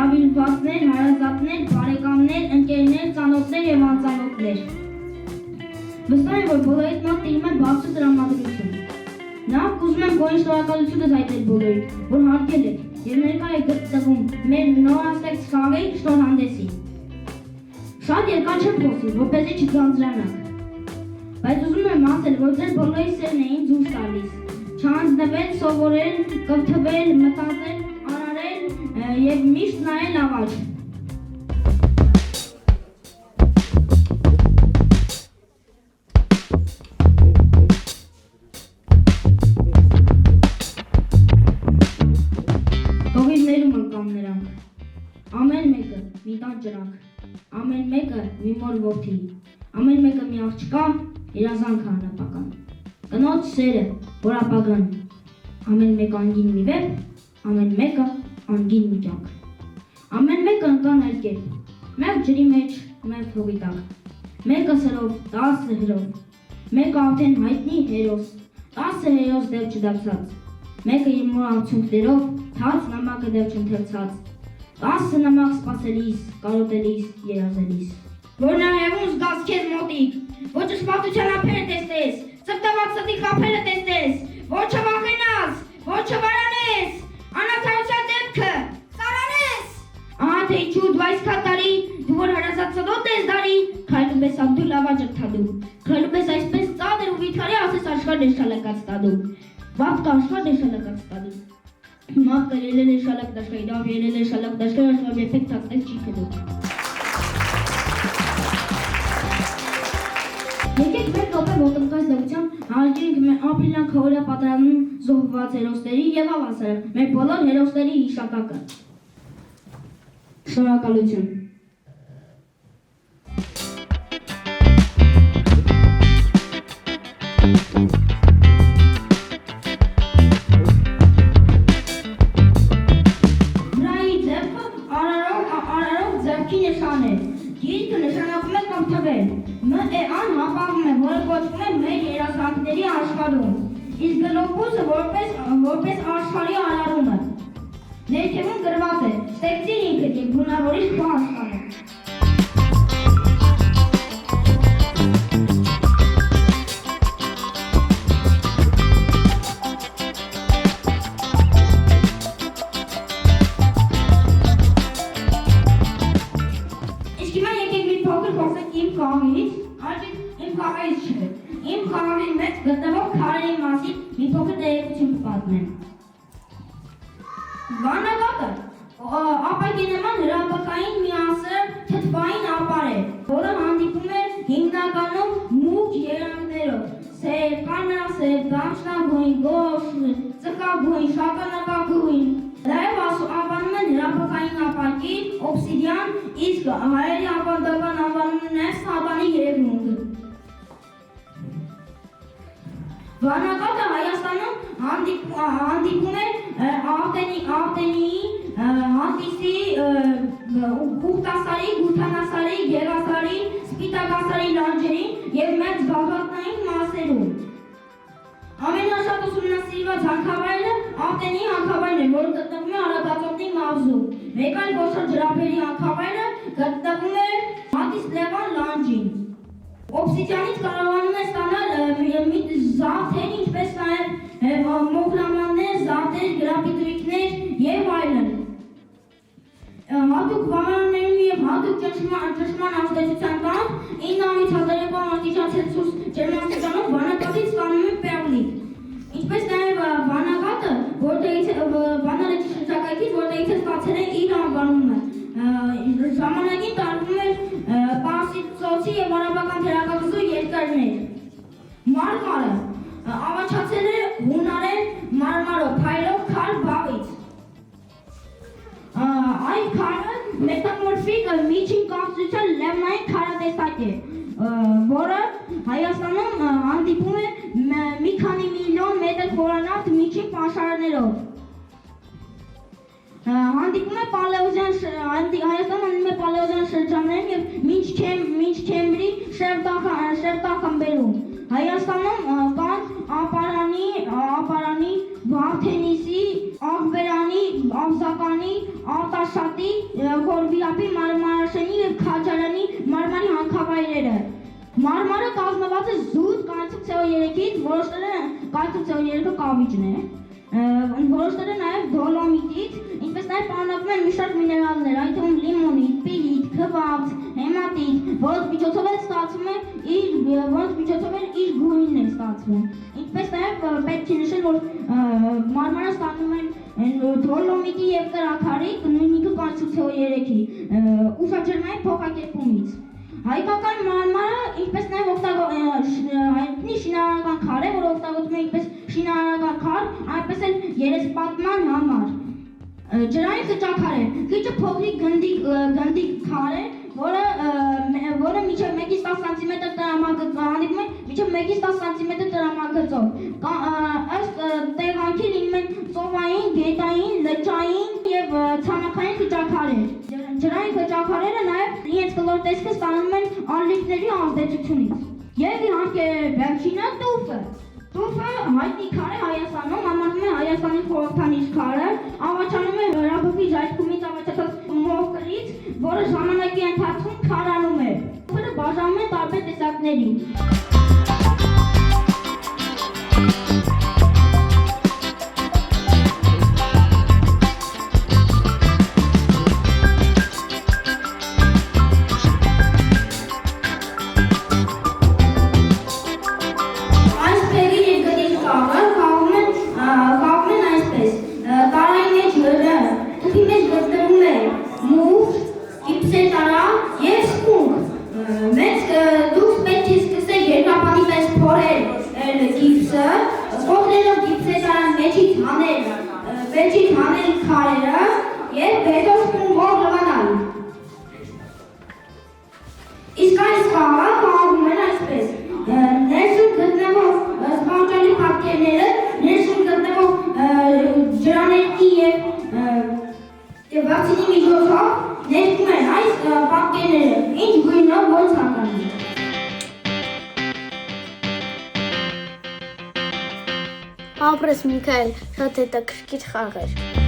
հրավիրվածներ, հարազատներ, բարեկամներ, ընկերներ, ծանոթներ և անծանոթներ։ Վստահ եմ, որ բոլորիդ մոտ տիրում է բարձր տրամադրություն։ Նախ ուզում եմ բոլորի շնորհակալությունս հայտնել բոլորիդ, որ հարգել եք և ներկա եք գտնվում մեր նորաստեղծ խաղի շնորհանդեսին։ Շատ երկար չեմ խոսի, որպեսզի չձանձրանաք, բայց ուզում եմ ասել, որ ձեր բոլորի սերն էին դուրս տալիս, չհանձնվել, սովորել, կրթվել, մտածել, արարել և միշտ նայել առաջ։ Հողիրներում ընկան նրանք, ամեն մեկը մի տան ճրանք, ամեն մեկը մի մոր որդի, ամեն մեկը մի աղջկա, երազանքը անապական, կնոջ սերը, որ ապագան, ամեն մեկը անգին մի վեպ, ամեն մեկը անգին մի կյանք, ամեն մեկը ընկան այլ կերպ, մեկ ջրի մեջ, մեկ հողի տակ, մեկը սրով, 10 հրով, մեկը արդեն հայտնի հերոս, 10 հերոս դեռ չդարձած, մեկը իր մոր անցունքներով, թաց նամակը դեռ չընթերցած, 10 նամակ սպասելիս, կարոտելիս, երազելիս։ Որ նայևում զգաս քեզ մոտիկ, որ ճշմարտության ափերը տեսնես, ծպտված սրտի խաբերը տեսնես, որ չվախենաս, որ չվարանես, անարդարության դեպքը սարանես։ Ահա թե ինչու դու այսքան տարի, դու որ հարազատ սնոտ ես դարի, քայլում ես անդու լավա ջրթադու, քայլում ես այսպես ծանր ու վիթարի ասես աշխարհն է շալակած տադու, վաղ աշխարհն է շալակած տադու։ Մատը ելել է շալակ դաշկայի, դավ ելել է շալակ դաշկայի, աշխարհ երբեք թաքցնել չի քնու։ Եկեք մեր րոպե ոտնկած լավության հարգենք մեր ապրիլյան քահորյա պատարանում զոհված հերոսների և հավասարը մեր բոլոր հերոսների հիշատակը։ Շնորհակալություն։ Գիրքը նշանակում է կրթվել, ՄԵԱ-ն հապաղում է, որը կոչվում է մեր երազանքների աշխարհում, իսկ գլոբուսը որպես աշխարհի արարումը։ Ներքևում գրված է «Ստեղծի ինքդ և բնավորիր քո աշխարհը»։ Իմ խաղից չէ, իմ խաղի մեջ գտնվող քարերի մասին մի փոքր տեղեկություն պատմեմ։ Վանագատը ապակի նման հրապակային միասեռ թթվային ապար է, որը հանդիպում է հիմնականում մուգ երանգներով՝ սև, կանասև, դաշնագույն, գորշ, ծխագույն, շագանակագույն։ Նաև անվանում են հրապակային ապակի, օբսիդիան, իսկ հայերի ավանդական անվանումն է սատանի երևույթ։ Վանագատը Հայաստանում հանդիպում է Արտենիի, Հանդիսի, Ուխտասարի, Գութանասարի, Գեղասարի, Սպիտակասարի լանջերին և մեծ գագաթնային մասերում։ Ամենաշատ ուսումնասիրված հանքավայրը Արտենիի հանքավայրն է, որը գտնվում է Արագածոտնի մարզում։ Մեկ այլ ոչռ ջրափերի հանքավայրը գտնվում է Հանդիս Լևան լանջին։ Օբսիդիանից կարողանում է ստանալ զարդեր, ինչպես նաև մոխրամաններ, զարդեր, գրապիտրիկներ և այլն։ Հատուկ վավարաններում և հատուկ ճնշման ազդեցության տակ 9.300 աստիճան ջերմաստիճանով վանագատից ստանում են պերլիտ։ Ինչպես նաև վանագատը, վանալեջի շրջակայքից, որտեղից է ստացել է իր անվանումը։ Ժամանակին տարվում էր Պարսից ծոցի և արաբական թերակղզու երկրներ։ Մարմարը առաջացել է հունարեն մարմարով, փայլով քար բաղից։ Այն քարը մետամորֆիկ միջին կարծրության լեռնային քարատեսակ է, որը Հայաստանում հանդիպում է մի քանի միլիոն մետր խորանարդ միջին պաշարներով։ Հանդիպում է Հայաստանում պալեոզյան շրջաններում և մինչ Քեմբրի շերտախմբերում։ Հայաստանում կան Ապարանի, Վարդենիսի, Աղբերանի, Աղզականի, Արտաշատի, Խորվիապի, Մարմարաշենի և Քաջարյանի մարմարի հանքավայրերը։ Մարմարը կազմված է զուտ կանցիկ CO3-ից, որոշները կանցիկ CO3-ը կավիճն է, որոշները նաև դոլոմիտից, ինչպես նաև պարունակում են մի շարք միներալներ, այդ թվում լիմոնիտ, պիրիտ, քվարց, հեմատիտ, որոնց միջոցով էլ ստացվում է իր գույնն է ստացվում։ Ինչպես նաև պետք է նշել, որ մարմարը ստանում են դոլոմիտի և կրաքարի, նույնիկը կանցիկ CO3-ի ուշաջրմային փոխակերպումից։ Հայկական մարմարը, ինչպես նաև հայտնի շինարարական քար է, որը օգտագործվում է ինչպես շինարարական քար, այնպես էլ երեսպատման համար։ Ջրային խճաքար է, քիչը փոքրիկ գնդիկ քար է, որը մինչև 1-ից 10 սմ տրամագծով հանդիպում է մինչև 1-ից 10 սմ տրամագծով։ Ըստ տեղանքի լինում են ծովային, գետային, լճային և ցամաքային խճաքարեր։ Ջրային խճաքարերը նաև իրենց կլոր տեսքը ստանում են անլիքների ազդեցությունից։ Եվ իհարկե վերջինը տուֆը։ Տուֆը հայտնի քար է Հայաստանում, համարվում է Հայաստանի խորհրդանիշ քարը, առաջանում է հրաբխի ժայթքումից առաջացած մոխրից, որը ժամանակի ընթացքում քարանում է։ Տուֆերը բաժանում են տարբեր տեսակների։ Վերջից հանել քարերը և հետո սպունգով լվանալ։ Իսկ այս խաղը խաղում են այսպես. ներսում գտնվող սպանջալի պատկերները, ներսում գտնվող ջրաներկի և վախցինի միջոցով ներկում են այս պատկերները, ինչ գույնով որ ցանկանում են։ Ապրես Միքայել, շատ հետաքրքիր խաղ էր։